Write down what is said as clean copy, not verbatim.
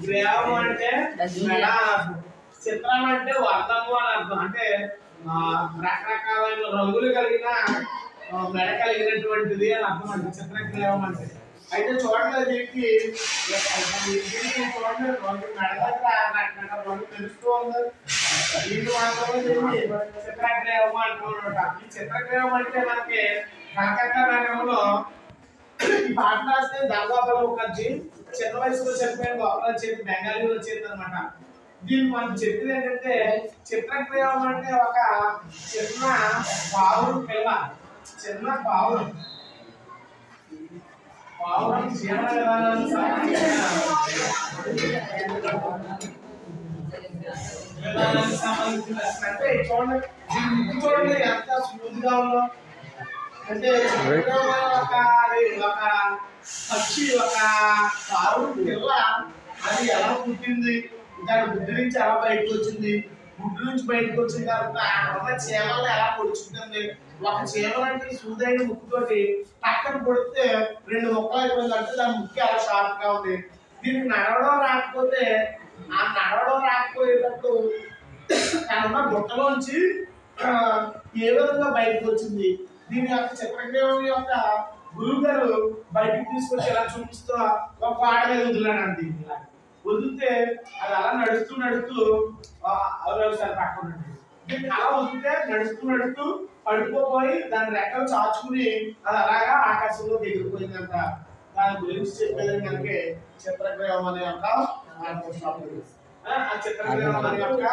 గ్రేవం అంటే మెడ, చిత్రం అంటే వర్ణము అని అర్థం. అంటే రకరకాలైన రంగులు కలిగిన మెడ కలిగినటువంటిది అని అర్థం అండి చిత్రగ్రేవం అంటే. అయితే చూడండి దీనికి చూడండి మెడ దగ్గర రకరకాల రంగు తెలుస్తూ ఉంది. దీన్ని మాత్రమే దీన్ని చిత్రగ్రేవం అంటున్నమాట. ఈ చిత్రగ్రేవం అంటే మనకి కలకత్తా నగరంలో ఈ పాట రాస్తే దాదాపు ముఖర్జీ చిన్న వయసులో చనిపోయిన గొప్ప రచయిత, బెంగాలీ రచయిత అనమాట. దీన్ని మనకు చెప్పింది ఏంటంటే చిత్రగ్రేవం అంటే ఒక చిన్న పావురం పిల్ల, చిన్న పావురం జీవన విధానానికి సంబంధించిన అంటే చూడండి చూడండి ఎంత స్మూత్ గా ఉందో. అంటే ఒక పక్షి, ఒక పావురం పిల్ల అది ఎలా పుట్టింది, దాని బుద్ధి నుంచి ఎలా బయటకు వచ్చింది, గుడ్డు నుంచి బయటకు వచ్చిన తర్వాత ఉన్న చీమలను ఎలా పొడుచుకుంటుంది. ఒక చీమలంటే సూదైన ముక్కుతోటి పక్కన పొడితే 2 ముక్కలు అయిపోయిందంటే దాని ముక్కు ఎలా షార్ప్ గా ఉంది. దీనికి నడవడం రాకపోతే ఆ నడవడం రాకపోయేటప్పుడు తనున్న గుట్టలోంచి ఏ విధంగా బయటకు వచ్చింది. దీని యొక్క చిత్రగ్రేవం యొక్క గురువు గారు బయటకు తీసుకొచ్చి ఎలా చూపిస్తూ ఒక పాట మీద వదిలానండి. వదిలితే అది అలా నడుస్తూ నడుస్తూ సార్ పక్కన దీన్ని అలా వదిలితే నడుస్తూ నడుస్తూ పడిపోయి దాని రెక్కలు చాచుకుని అది అలాగా ఆకాశంలో దిగిపోయిందంట. దాని గురించి చెప్పేది కనుక చిత్రగ్రేవం అనే యొక్క చిత్రగ్రేవం అనే యొక్క